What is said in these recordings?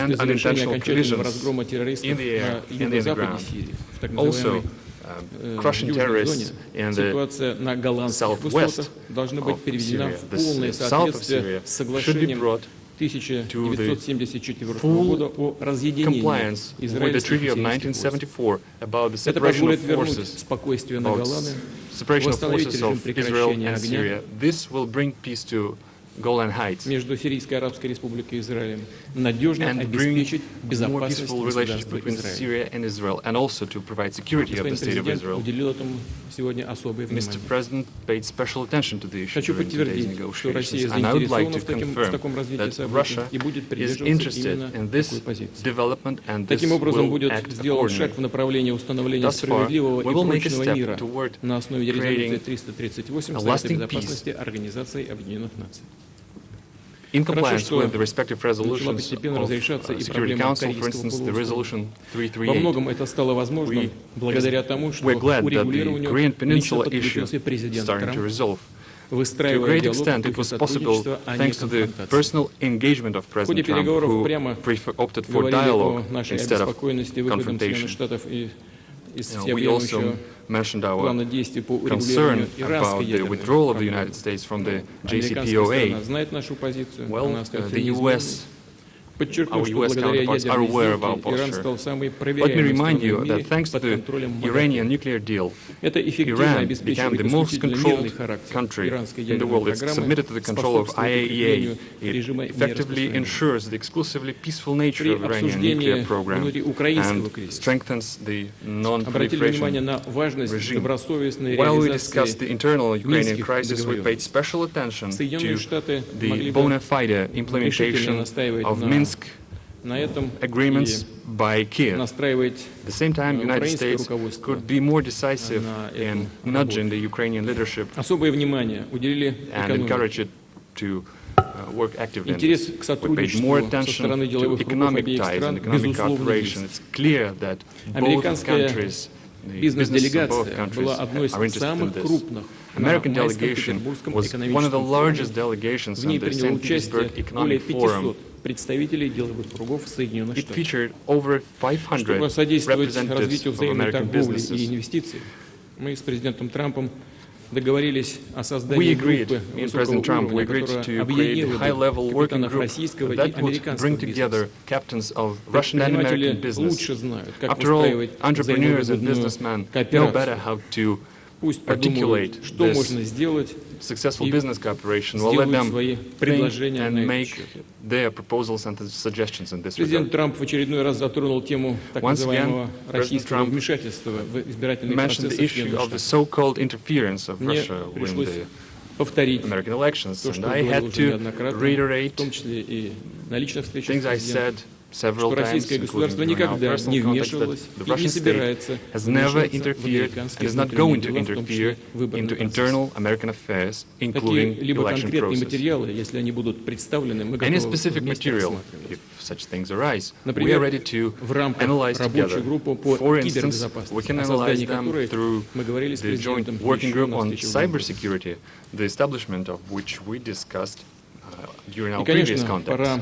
and unintentional collisions in the air and in the ground. Also, crushing terrorists in the southwest of Syria, the south of Syria, should be brought to the full compliance with the Treaty of 1974 about the separation of forces of Israel and Syria. This will bring peace to Golan Heights между Сирийской Арабской Республикой и Израилем, надежно обеспечить безопасность государства Израиля. Syria and Israel, and also to provide security of the state of Israel. Уделил этому сегодня особое внимание. Mr. President paid special attention to the issue Хочу during today's подтвердить, что Россия negotiations, and I would like заинтересована to в таком развитии confirm that событий Russia и будет is придерживаться interested именно in this такой позиции. development and this Таким образом, will будет act сделан шаг в accordingly. направлении установления Thus far, справедливого we и will make a прочного step мира toward на основе резолюции creating 338 a Совета lasting Безопасности Организации Объединенных Наций. In compliance что with the respective resolutions постепенно of разрешаться и Security проблема Council, for Корейского instance, the полуострова. resolution Во 338. многом это стало возможным благодаря тому, что We're glad that the урегулированию Korean лично Peninsula issue подключился президент starting to Трамп, resolve. To a выстраивая great диалог в extent, it духе was possible сотрудничества, а не thanks to the конфронтации. personal engagement of В ходе President Trump, переговоров who прямо opted for говорили о dialogue нашей instead of обеспокоенности выходом Соединенных confrontation. Штатов из We всеобъемлющего also mentioned our плана действий по concern урегулированию иранской about the ядерной withdrawal of the проблемы. United States from the Американская JCPOA. сторона знает нашу позицию, Well, она остается the неизменной. US Подчеркну, our что US благодаря counterparts are ядерной aware of our сделке Иран posture. стал самой Let me проверяемой remind страной you в мире that thanks to под the контролем Iranian МАГАТЭ. nuclear deal, Это эффективно Iran обеспечивает became the most исключительно controlled мирный характер country иранской in the ядерной world. It's программы, submitted to the control of способствует IAEA. укреплению It режима effectively нераспространения. ensures the exclusively peaceful nature При of Iranian обсуждении nuclear program внутриукраинского and кризиса strengthens the обратили внимание non-proliferation на важность regime. добросовестной While we discussed the реализации internal Ukrainian Минских crisis, we paid договоренностей. special attention Соединенные to Штаты the могли бы bona fide решительно implementation настаивать of на Minsk на этом agreements by и Kiev. настраивать At the same time, United украинское States руководство could be more decisive на in эту nudging the Ukrainian leadership особое внимание уделили and encourage экономике. it to work actively in Интерес this. к We paid сотрудничеству more со attention стороны to деловых кругов economic обеих ties стран and economic безусловно cooperation. есть. It's clear that both Американская countries, the business of both бизнес-делегация countries, была одной из are interested in самых this. крупных на American Майском delegation Петербургском was one of the экономическом largest форуме. delegations В on ней the приняло St. Petersburg участие более Economic 500 Forum. представителей деловых кругов Соединенных It Штатов. featured over 500 Чтобы содействовать representatives развитию of взаимной American торговли и businesses. инвестиций, мы с президентом Трампом договорились о We создании agreed, группы me and высокого President Trump, we уровня, agreed которая to create a объединила high-level working капитанов group российского и that would американского bring бизнеса. together captains of Russian and Предприниматели American business. лучше знают, как After all, выстраивать entrepreneurs and взаимовыгодную businessmen know кооперацию. better how to Пусть подумают, articulate что this можно сделать, successful и business cooperation. We'll let сделают them свои think предложения на and этот make счет. their proposals and suggestions in this Президент regard. Трамп в очередной раз затронул тему так Once again, называемого President российского Trump вмешательства в избирательные Mentioned процессы the в issue Соединенных of the Штатах. so-called interference of Мне Russia in пришлось the повторить American elections, то, and что I говорил had уже to неоднократно, в reiterate том числе и на личных встречах things с I президентом, said several что times, российское including государство during our никогда personal не contacts, вмешивалось that the и не Russian state собирается has never вмешиваться в interfered and американские is not внутренние going to дела, в том interfere числе выборный into процесс. internal American affairs, including the Какие-либо election конкретные process. материалы, если они будут представлены, мы Any готовы specific вместе material, рассматривать. if such things arise, we are Например, ready to в рамках analyze рабочей together. группы по For instance, we кибербезопасности, can о analyze создании them которой through мы говорили с the joint президентом working еще group на on встрече в Лондоне. cybersecurity, the establishment of which we discussed during our И, previous конечно, contacts. пора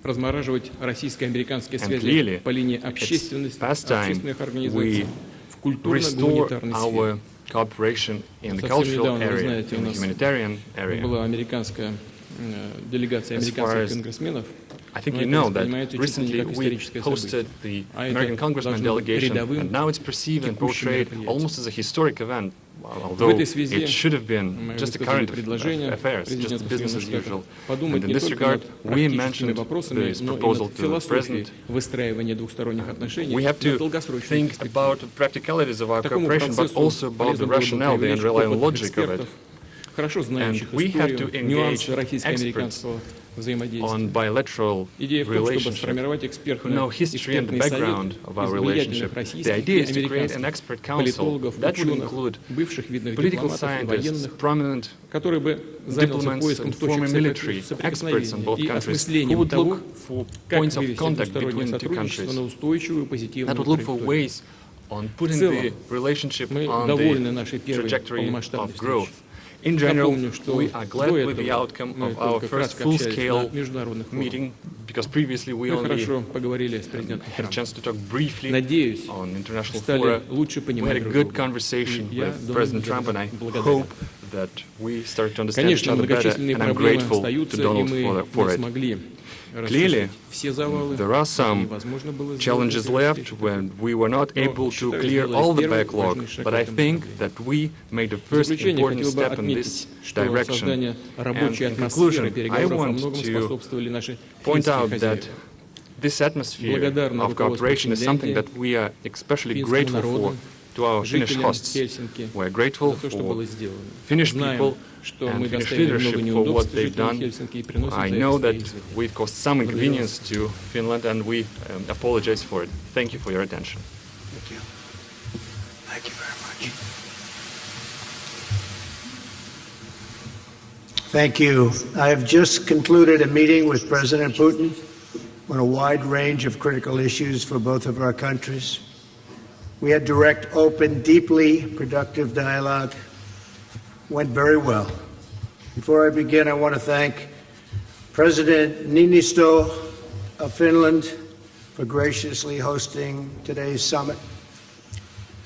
размораживать российско-американские And связи clearly, по линии it's общественности, past time общественных организаций we в restore культурно-гуманитарной сфере. our cooperation in the Совсем cultural недавно, вы area, знаете, у in the нас humanitarian area. была американская делегация As far американских as конгрессменов. I think но you это know that воспринимается чуть ли не recently как we историческое событие. hosted the А это American Congressman должно быть delegation, рядовым and now it's perceived and текущим portrayed мероприятием. almost as a historic event, В although этой связи it should have been мы just a высказали current предложение affairs, just президенту business as Соединенных usual. Штатов подумать And in не this только regard, над we практическими mentioned вопросами, this но и proposal над to the философией President. выстраивания двухсторонних отношений We have на to долгосрочной think перспективе. about the practicalities of our К такому cooperation, but процессу also about the полезно было бы rationale, the привлечь underlying опытных logic of it. экспертов, хорошо знающих we have историю, to engage нюансы experts российско-американского взаимодействия. on bilateral Идея в том, чтобы relationship, сформировать who экспертный know history and the background of our из влиятельных relationship. The российских idea и is to create an американских expert council политологов, that would ученых, include бывших видных political дипломатов и scientists, военных, prominent который бы занялся diplomats поиском and former точек military experts on соприкосновения both и countries who осмыслением would того, look for как points of вывести contact двустороннее between the two сотрудничество на countries. устойчивую и позитивную That would look for траекторию. ways on putting целом, the relationship Мы on довольны the нашей первой trajectory полномасштабной of growth. встречей. In general, we are glad with the outcome of our first full-scale meeting, because previously we only had a chance to talk briefly on international fora. We had a good conversation with President Trump, and I hope that we start to understand each other better, and I'm grateful to Donald for it. Clearly, there are some challenges left when we were not able to clear all the backlog, but I think that we made a first important step in this direction. And in conclusion, I want to point out that this atmosphere of cooperation is something that we are especially grateful for to our Finnish hosts. We're grateful for Finnish people and Finnish leadership for what they've done. I know that we've caused some inconvenience to Finland, and we apologize for it. Thank you for your attention. Thank you. Thank you very much. Thank you. I have just concluded a meeting with President Putin on a wide range of critical issues for both of our countries. We had direct, open, deeply productive dialogue. Went very well. Before I begin, I want to thank President Niinisto of Finland for graciously hosting today's summit.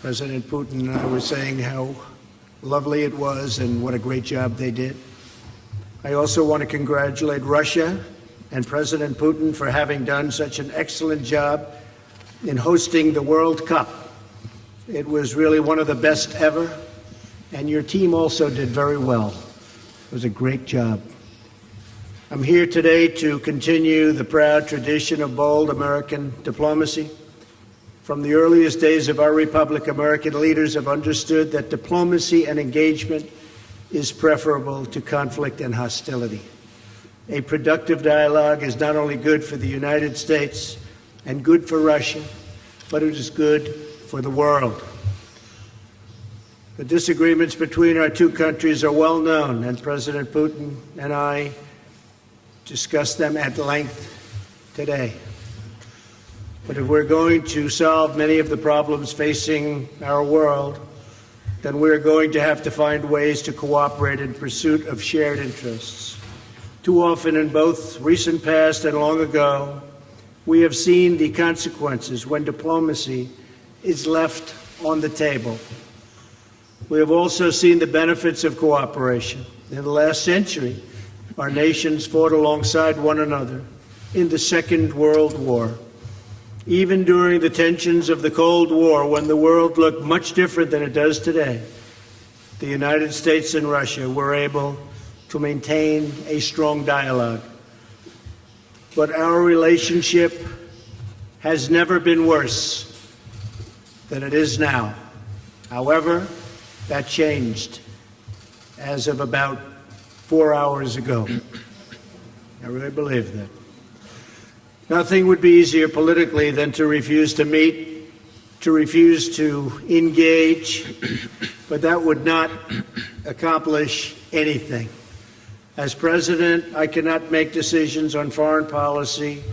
President Putin and I were saying how lovely it was and what a great job they did. I also want to congratulate Russia and President Putin for having done such an excellent job in hosting the World Cup. It was really one of the best ever, and your team also did very well. It was a great job. I'm here today to continue the proud tradition of bold American diplomacy. From the earliest days of our republic, American leaders have understood that diplomacy and engagement is preferable to conflict and hostility. A productive dialogue is not only good for the United States and good for Russia, but it is good for the world. The disagreements between our two countries are well known, and President Putin and I discussed them at length today. But if we're going to solve many of the problems facing our world, then we're going to have to find ways to cooperate in pursuit of shared interests. Too often in both recent past and long ago, we have seen the consequences when diplomacy is left on the table. We have also seen the benefits of cooperation. In the last century, our nations fought alongside one another in the Second World War. Even during the tensions of the Cold War, when the world looked much different than it does today, the United States and Russia were able to maintain a strong dialogue. But our relationship has never been worse than it is now. However, that changed as of about 4 hours ago. I really believe that. Nothing would be easier politically than to refuse to meet, to refuse to engage, but that would not accomplish anything. As president, I cannot make decisions on foreign policy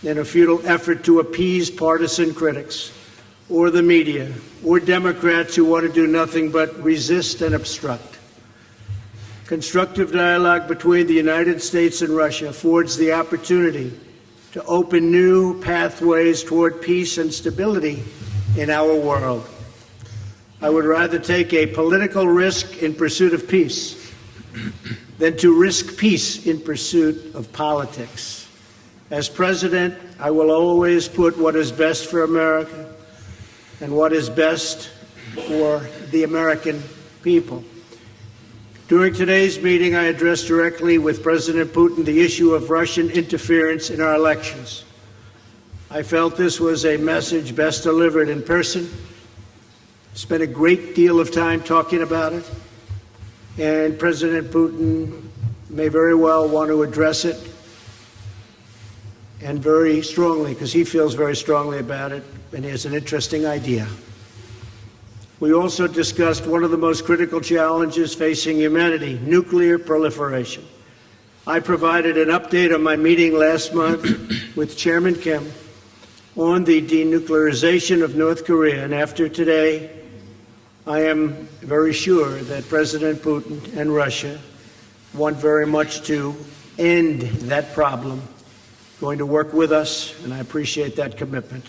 in a futile effort to appease partisan critics or the media or Democrats who want to do nothing but resist and obstruct. Constructive dialogue between the United States and Russia affords the opportunity to open new pathways toward peace and stability in our world. I would rather take a political risk in pursuit of peace than to risk peace in pursuit of politics. As president, I will always put what is best for America and what is best for the American people. During today's meeting, I addressed directly with President Putin the issue of Russian interference in our elections. I felt this was a message best delivered in person. Spent a great deal of time talking about it, and President Putin may very well want to address it, and very strongly, because he feels very strongly about it, and he has an interesting idea. We also discussed one of the most critical challenges facing humanity, nuclear proliferation. I provided an update on my meeting last month with Chairman Kim on the denuclearization of North Korea, and after today, I am very sure that President Putin and Russia want very much to end that problem, going to work with us, and I appreciate that commitment.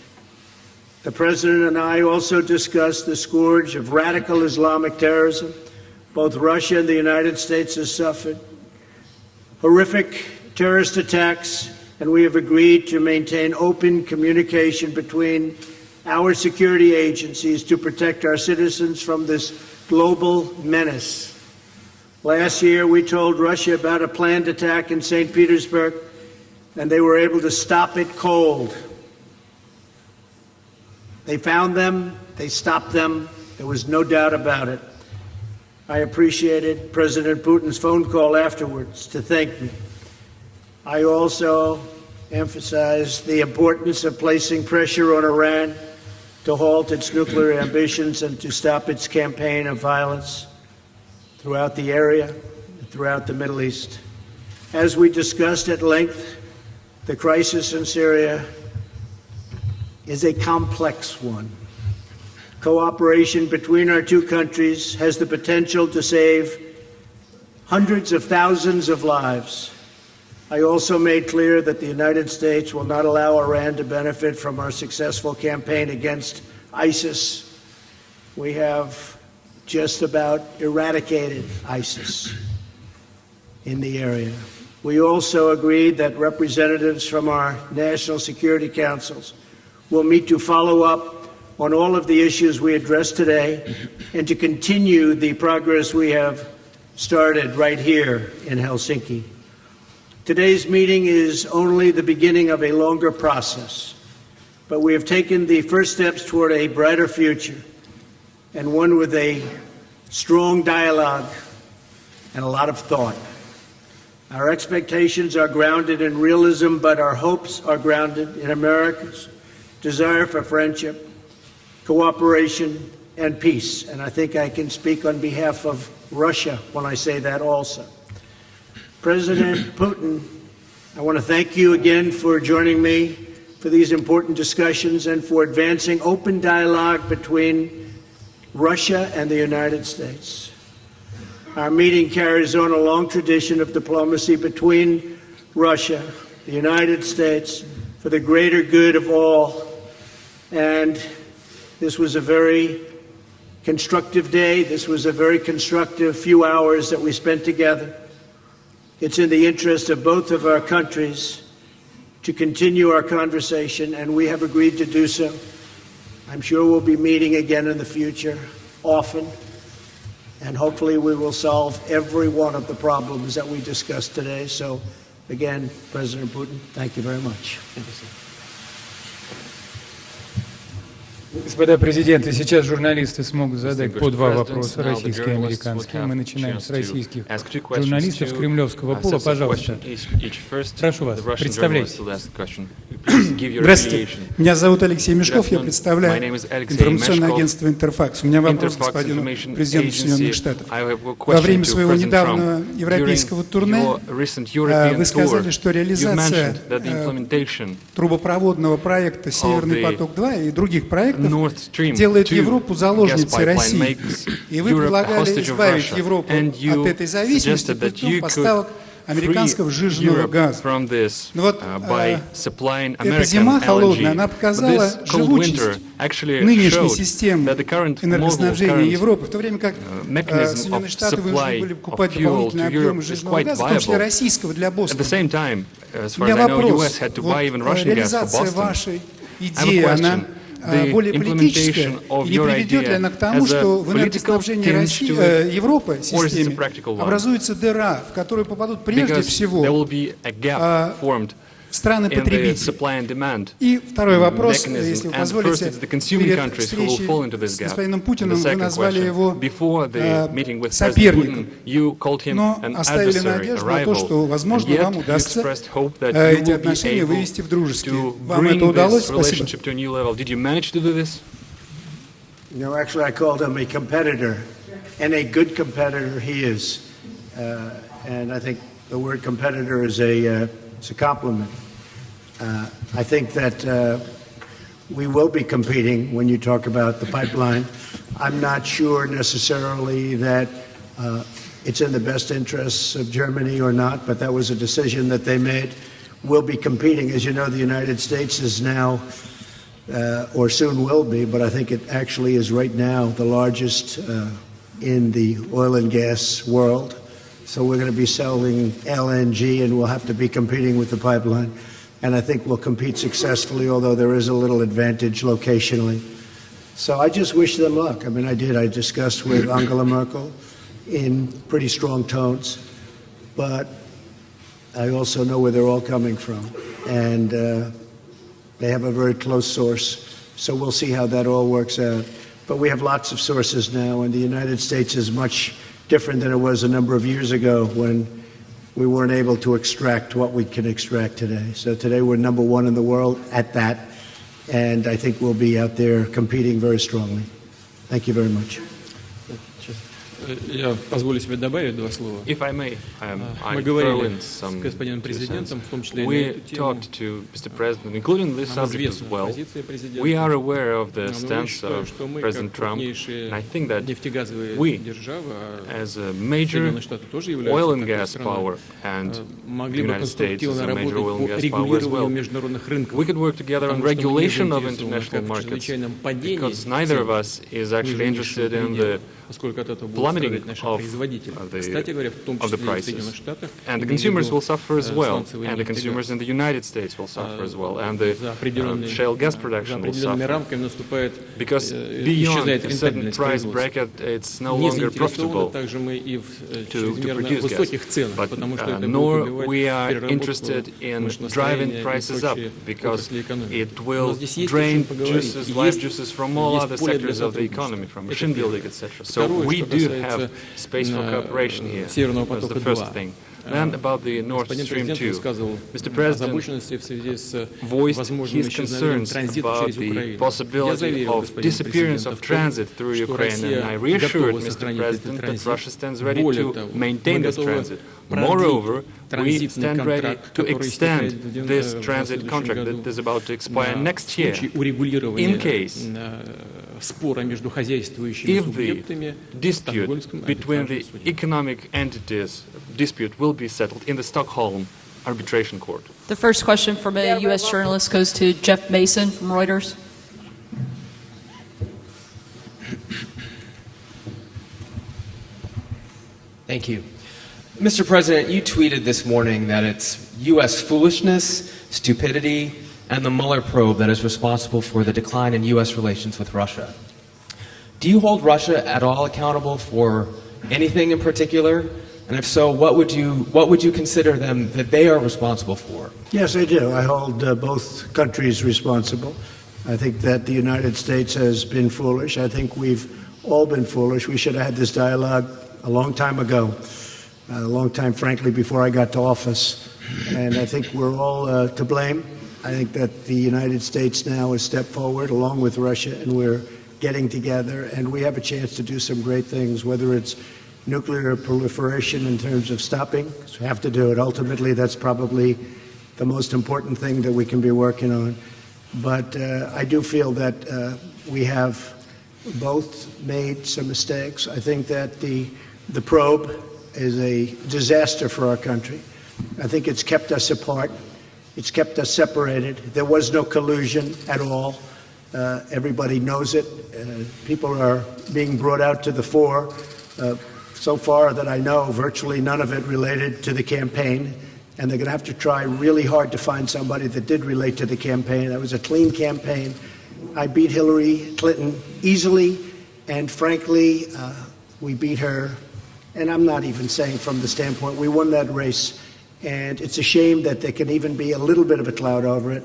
The President and I also discussed the scourge of radical Islamic terrorism. Both Russia and the United States have suffered horrific terrorist attacks, and we have agreed to maintain open communication between our security agencies to protect our citizens from this global menace. Last year, we told Russia about a planned attack in St. Petersburg, and they were able to stop it cold. They found them, they stopped them, there was no doubt about it. I appreciated President Putin's phone call afterwards to thank me. I also emphasized the importance of placing pressure on Iran to halt its nuclear ambitions and to stop its campaign of violence throughout the area, throughout the Middle East. As we discussed at length, the crisis in Syria is a complex one. Cooperation between our two countries has the potential to save hundreds of thousands of lives. I also made clear that the United States will not allow Iran to benefit from our successful campaign against ISIS. We have just about eradicated ISIS in the area. We also agreed that representatives from our national security councils will meet to follow up on all of the issues we addressed today and to continue the progress we have started right here in Helsinki. Today's meeting is only the beginning of a longer process, but we have taken the first steps toward a brighter future and one with a strong dialogue and a lot of thought. Our expectations are grounded in realism, but our hopes are grounded in America's desire for friendship, cooperation, and peace. And I think I can speak on behalf of Russia when I say that also. President Putin, I want to thank you again for joining me for these important discussions and for advancing open dialogue between Russia and the United States. Our meeting carries on a long tradition of diplomacy between Russia, the United States, for the greater good of all. And this was a very constructive day. This was a very constructive few hours that we spent together. It's in the interest of both of our countries to continue our conversation, and we have agreed to do so. I'm sure we'll be meeting again in the future, often, and hopefully we will solve every one of the problems that we discussed today. So, again, President Putin, thank you very much. Господа президенты, сейчас журналисты смогут задать по два вопроса, российский и американский. Мы начинаем с российских журналистов с Кремлевского пула. Пожалуйста, прошу вас, представляйтесь. Здравствуйте, меня зовут Алексей Мешков, я представляю информационное агентство «Интерфакс». У меня вопрос к господину президенту Соединенных Штатов. Во время своего недавнего европейского турне вы сказали, что реализация трубопроводного проекта «Северный поток-2» и других проектов делает Европу заложницей России. И вы предлагали избавить Европу от этой зависимости путем поставок американского сжиженного газа. Но вот эта зима холодная, она показала живучесть нынешней системы энергоснабжения Европы, в то время как Соединенные Штаты вынуждены были покупать дополнительные объемы сжиженного газа, в том числе российского, для Бостона. У меня вопрос. Вот реализация вашей идеи, она более политическая, и не приведет ли она к тому, что в энергоснабжении Европы системе образуется дыра, в которую попадут прежде всего страны-потребители. И второй вопрос, если вы позволите, перед встречей с господином Путиным вы назвали его соперником, но оставили надежду на то, что, возможно, вам удастся эти отношения вывести в дружеские. Вам это удалось? Спасибо. No, actually, I called him a competitor, and a good competitor he is. And I think the word competitor is it's a compliment. I think that we will be competing when you talk about the pipeline. I'm not sure necessarily that it's in the best interests of Germany or not, but that was a decision that they made. We'll be competing. As you know, the United States is now, or soon will be, but I think it actually is right now the largest in the oil and gas world. So we're going to be selling LNG, and we'll have to be competing with the pipeline. And I think we'll compete successfully, although there is a little advantage locationally. So I just wish them luck. I mean, I did. I discussed with Angela Merkel in pretty strong tones, but I also know where they're all coming from. And they have a very close source. So we'll see how that all works out. But we have lots of sources now, and the United States is much different than it was a number of years ago when we weren't able to extract what we can extract today. So today we're number one in the world at that, and I think we'll be out there competing very strongly. Thank you very much. Я позволю себе добавить два слова. Мы говорили с господином президентом, в том числе и на эту тему. Позиция президента. We are aware of the stance of President Trump, and I think that we, as a major oil and gas power, and the United States is a major oil and gas power as well, we could work together on regulation of international markets, because neither of us is actually interested in the plummeting of the prices. And the consumers will suffer as well, and the consumers in the United States will suffer as well, and the shale gas production will suffer. Because beyond a certain price bracket, it's no longer profitable to produce gas. But nor we are interested in driving prices up, because it will drain juices, life juices from all other sectors of the economy, from machine building, etc. So we do have space for cooperation here. That's the first thing. Then about the Nord Stream 2, Mr. President voiced his concerns about the possibility of disappearance of transit through Ukraine, and I reassured Mr. President that Russia stands ready to maintain this transit. Moreover, we stand ready to extend this transit contract that is about to expire next year, in case if the dispute between the economic entities will be settled in the Stockholm Arbitration Court. The first question from a U.S. journalist goes to Jeff Mason from Reuters. Thank you. Mr. President, you tweeted this morning that it's U.S. foolishness, stupidity, and the Mueller probe that is responsible for the decline in U.S. relations with Russia. Do you hold Russia at all accountable for anything in particular? And if so, what would you consider them that they are responsible for? Yes, I do. I hold both countries responsible. I think that the United States has been foolish. I think we've all been foolish. We should have had this dialogue a long time ago, a long time, frankly, before I got to office. And I think we're all to blame. I think that the United States now has stepped forward along with Russia, and we're getting together, and we have a chance to do some great things, whether it's nuclear proliferation in terms of stopping. We have to do it. Ultimately, that's probably the most important thing that we can be working on. But I do feel that we have both made some mistakes. I think that the probe is a disaster for our country. I think it's kept us apart. It's kept us separated. There was no collusion at all. Everybody knows it. People are being brought out to the fore. So far that I know, virtually none of it related to the campaign. And they're going to have to try really hard to find somebody that did relate to the campaign. That was a clean campaign. I beat Hillary Clinton easily. And frankly, we beat her. And I'm not even saying from the standpoint, we won that race. And it's a shame that there can even be a little bit of a cloud over it.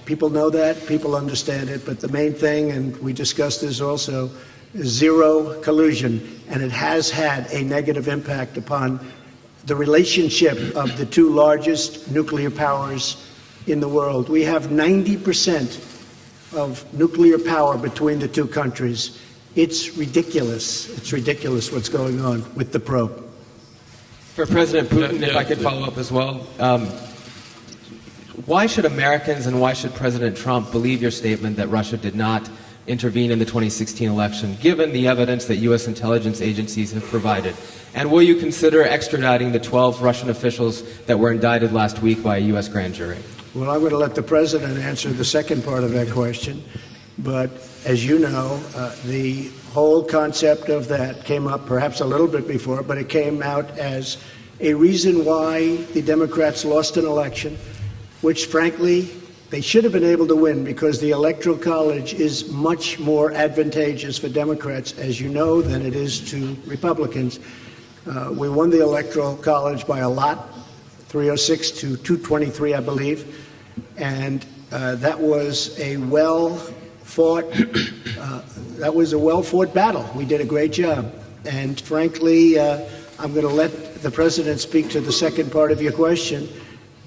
People know that, people understand it, but the main thing, and we discussed this also, is zero collusion, and it has had a negative impact upon the relationship of the two largest nuclear powers in the world. We have 90% of nuclear power between the two countries. It's ridiculous. It's ridiculous what's going on with the probe. For President Putin, if I could follow up as well. Why should Americans and why should President Trump believe your statement that Russia did not intervene in the 2016 election, given the evidence that U.S. intelligence agencies have provided? And will you consider extraditing the 12 Russian officials that were indicted last week by a U.S. grand jury? Well, I'm going to let the President answer the second part of that question. But as you know, the whole concept of that came up perhaps a little bit before, but it came out as a reason why the Democrats lost an election, which frankly they should have been able to win because the Electoral College is much more advantageous for Democrats, as you know, than it is to Republicans. We won the Electoral College by a lot, 306 to 223, I believe, and that was a well-fought battle. We did a great job, and frankly, I'm going to let the President speak to the second part of your question,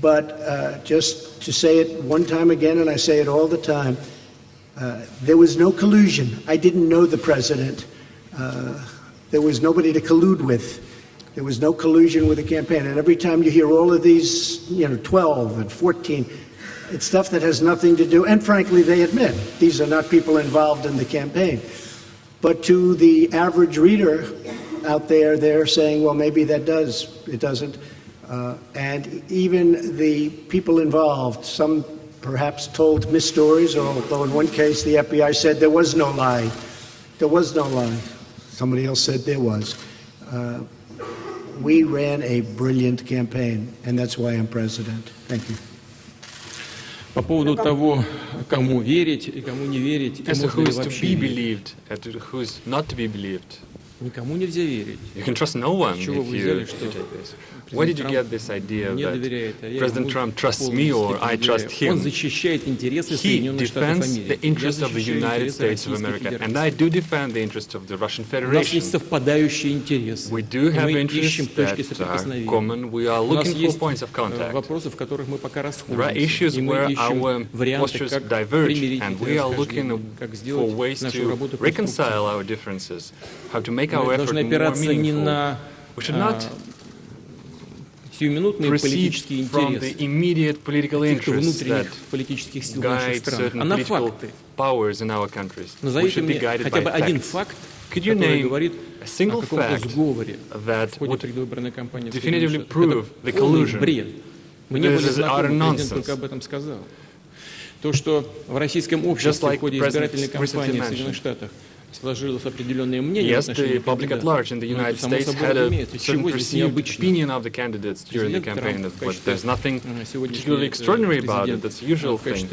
but just to say it one time again, and I say it all the time, there was no collusion. I didn't know the President. There was nobody to collude with. There was no collusion with the campaign. And every time you hear all of these, 12 and 14, it's stuff that has nothing to do, and frankly, they admit, these are not people involved in the campaign. But to the average reader out there, they're saying, well, maybe that does. It doesn't. And even the people involved, some perhaps told misstories, although in one case the FBI said there was no lie. There was no lie. Somebody else said there was. We ran a brilliant campaign, and that's why I'm president. Thank you. По поводу того, кому верить и кому не верить, и можно ли вообще верить. Who's not to be believed. Никому нельзя верить. You can trust no one if you взяли, take this. Where did you get this idea that President Trump trusts me or I trust him? Он защищает интересы He Соединенных Штатов defends Америки. the interests of the United States of America, and I do defend the interests of the Russian Federation. У нас есть совпадающие интересы. We do have interests that are common. We are looking for points of contact. Вопросы, в которых мы пока There are issues where our postures diverge, and we are looking for ways to reconcile our differences, how to make our effort more meaningful. We should not proceed from the immediate political interests that guide certain political powers in our countries. We should be guided by facts. Could you name a single fact that would definitively prove the collusion? This is utter nonsense. То, что в российском обществе в ходе избирательной кампании в Соединенных Штатах сложилось определенное мнение Yes, the public at large in the United States had a certain perceived opinion of the candidates during the campaign, but there's nothing particularly extraordinary about it. That's a usual thing.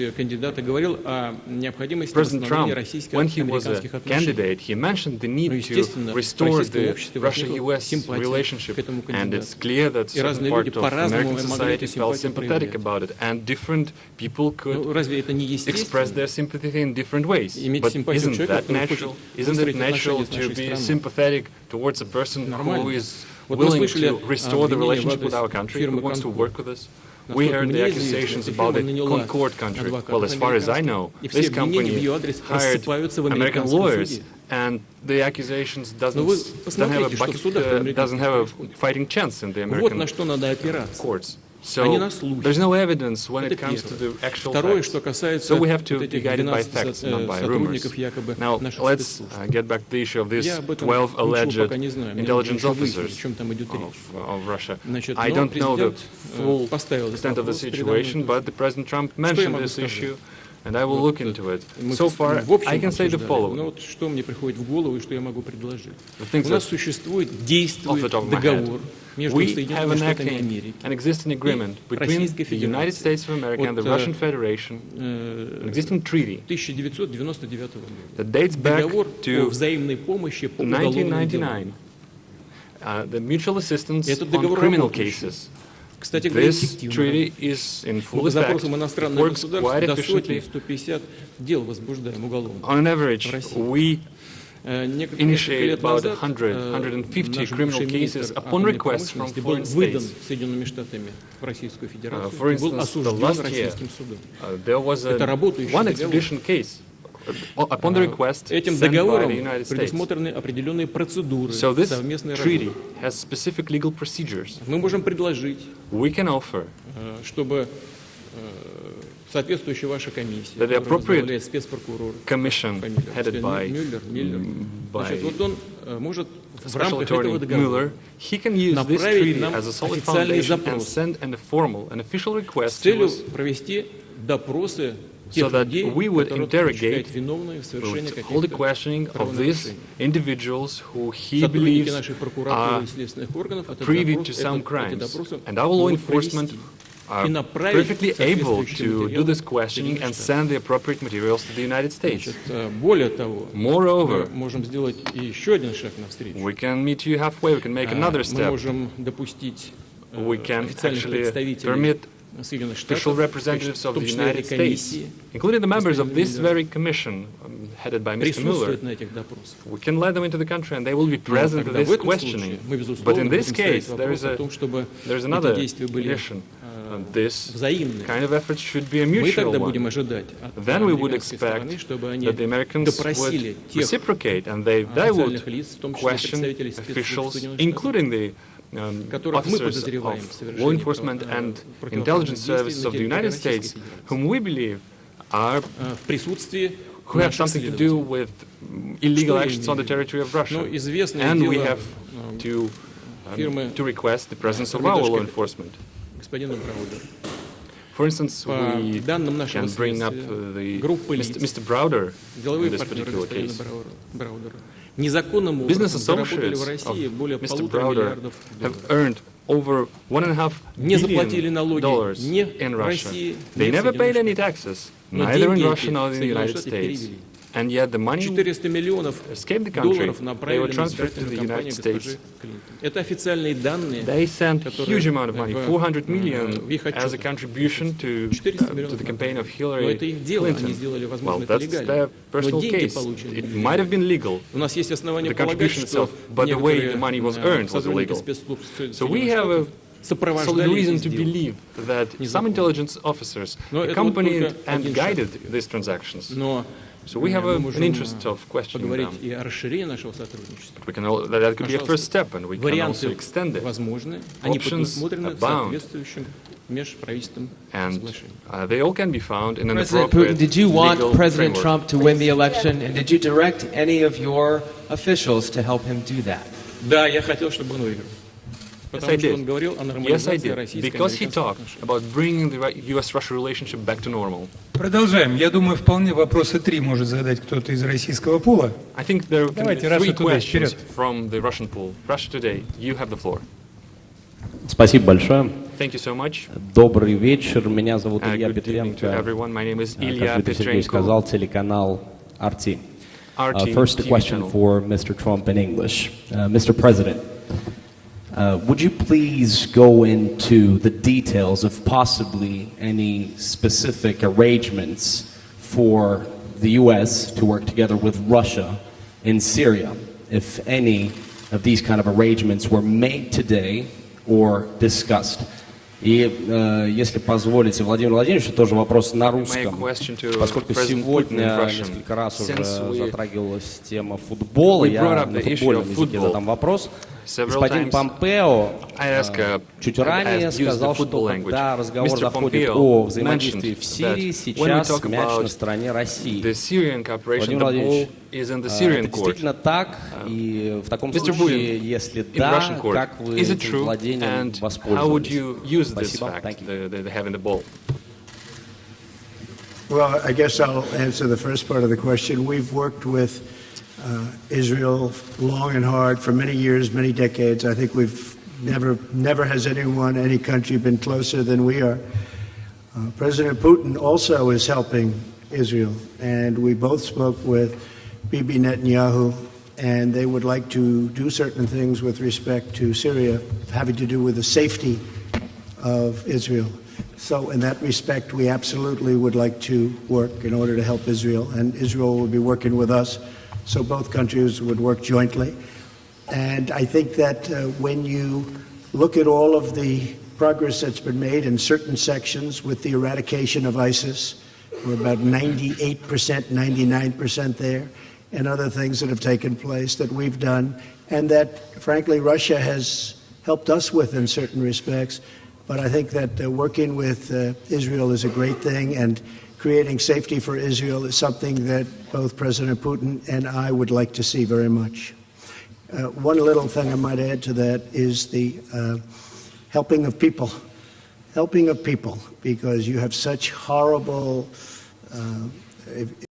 President Trump, when he was a candidate, he mentioned the need to restore the Russia-US relationship, and it's clear that certain part of American society felt sympathetic about it, and different people could express their sympathy in different ways. But isn't that natural? Isn't it natural to be sympathetic towards a person who is willing to restore the relationship with our country, who wants to work with us? We heard the accusations about the Concord country. Well, as far as I know, this company hired American lawyers, and the accusations doesn't have a fighting chance in the American courts. So there's no evidence when it comes to the actual facts. So we have to be guided by facts, not by rumors. Now, let's get back to the issue of these 12 alleged intelligence officers of Russia. I don't know the full extent of the situation, but the President Trump mentioned this issue, and I will look into it. So far, I can say the following. The things that off the top of my head. We have an existing agreement between the United States of America and the Russian Federation, an existing treaty that dates back to 1999, the mutual assistance on criminal cases. This treaty is in full effect, works quite efficiently. On an average, we initiate about 150 criminal cases upon request from foreign states. For instance, the last year, there was one extradition case upon the request sent by the United States. So this treaty has specific legal procedures. We can offer соответствующая ваша комиссия, that the appropriate спецпрокурор, commission headed by Значит, вот он может в Special рамках Attorney этого договора Mueller, he can use this направить treaty нам as a solid официальный foundation and запрос send an official с request to целью us провести допросы so тех that людей, we would которые interrogate, считают виновными в совершении would hold the каких-то questioning of these правонарушений. individuals who he Сотрудники believes нашей прокуратуры are и следственных органов privy to some crimes. And our law enforcement are perfectly able to do this questioning and send the appropriate materials to the United States. Более того, Moreover, мы можем сделать еще один шаг навстречу. we can meet you halfway, we can make another Мы step. можем допустить We can официальных actually представителей permit Соединенных official Штатов, representatives в of том the числе United этой States, комиссии, including the members of this very commission headed by Mr. Mueller. присутствовать на этих допросах. We can let them into the country and they will be present at Тогда в this этом questioning. случае мы, But безусловно, in this будем ставить case, there вопрос is о том, чтобы there's эти another действия были condition. This взаимные. kind of effort should be a Мы mutual тогда one. будем ожидать от Then we would американской стороны, expect чтобы они that the Americans допросили would тех reciprocate and they would официальных лиц, в том числе question представителей спецслужб officials, Соединенных Штатов, including the которых мы officers подозреваем of в совершении law enforcement and intelligence services of the United States, whom we believe are в присутствии who have наших something to следователей. do with illegal Что я actions on the имею в виду? territory of Russia. Ну, известное And we дело have to фирмы request the presence of our law enforcement. господина Браудера. For instance, По we данным нашего can bring up следствия, группы лиц, Mr. Browder in деловые this партнеры particular господина case. Браудера, незаконным Business образом заработали associates в России of более Mr. 1,5 Browder миллиардов have долларов. earned over $1.5 Не заплатили billion налоги ни in в Russia. России, They ни в never paid Соединенных any Штатах. taxes, Но neither in деньги Russia эти nor in the Соединенные United Штаты States. перевели. And yet the money 400 миллионов escaped the country. долларов They направили were на transferred to the избирательную кампанию United States. госпожи Клинтон. Это официальные данные, They sent a которые huge amount of money, 400 в million, их as a отчетах. contribution to 400 миллионов the campaign of Но Hillary это их дело, они Clinton. сделали, Well, возможно, это that's легально. their Но personal деньги case. получены. It might have been legal. У нас есть основания The полагать, contribution что itself, but the way некоторые the money was earned was сотрудники illegal. спецслужб So we Соединенных have a Штатов сопровождали solid reason эти to сделки. believe that some intelligence officers Но это вот accompanied только and один шаг. guided these transactions. Но So we have мы an можем interest of questioning поговорить them. и о расширении нашего сотрудничества. We can that could be a first step, and we can also Варианты extend it. возможны, они Options предусмотрены в abound. соответствующем межправительственном And соглашении. they all can be found in an President appropriate Putin, did you want legal President framework. Trump to win the election, and did you direct any of your officials to help him do that? Да, я хотел, чтобы он выиграл. Yes, Потому I что он did. говорил о Yes, I нормализации did. Because he российско-американских talked отношений. about bringing the US-Russia relationship back to normal. Продолжаем. Я думаю, вполне вопросы 3 может задать кто-то из российского пула. I think there can be Давайте, 3 Russia Today, questions вперед. from the Russian pool. Russia Today, you have the floor. Спасибо большое. Thank you so much. Добрый вечер. Меня зовут Илья Good evening to Петренко. everyone. My name is Как Ilya Дмитрий Сергеевич сказал, Petrenko. телеканал RT. RT First, a TV question channel. for Mr. Trump in English. Mr. President, would you please go into the details of possibly any specific arrangements for the U.S. to work together with Russia in Syria, if any of these kind of arrangements were made today or discussed? И если позволите, Владимир Владимирович, тоже вопрос на русском, поскольку сегодня несколько раз уже затрагивалась тема футбола, я на футбольном языке задам вопрос. Господин Помпео чуть ранее сказал, что когда разговор заходит о взаимодействии в Сирии, сейчас мяч на стороне России. Владимир Владимирович, это действительно так? И в таком случае, если да, как вы этим владением воспользовались? Спасибо. Thank you. Well, I guess I'll answer the first part of the question. We've worked with Israel long and hard for many years, many decades. I think we've never has any country been closer than we are. President Putin also is helping Israel, and we both spoke with Bibi Netanyahu, and they would like to do certain things with respect to Syria, having to do with the safety of Israel. So in that respect, we absolutely would like to work in order to help Israel, and Israel will be working with us, so both countries would work jointly. And I think that when you look at all of the progress that's been made in certain sections with the eradication of ISIS, we're about 98%, 99% there, and other things that have taken place that we've done, and that, frankly, Russia has helped us with in certain respects, But I think that working with Israel is a great thing, and creating safety for Israel is something that both President Putin and I would like to see very much. One little thing I might add to that is the helping of people, because you have such horrible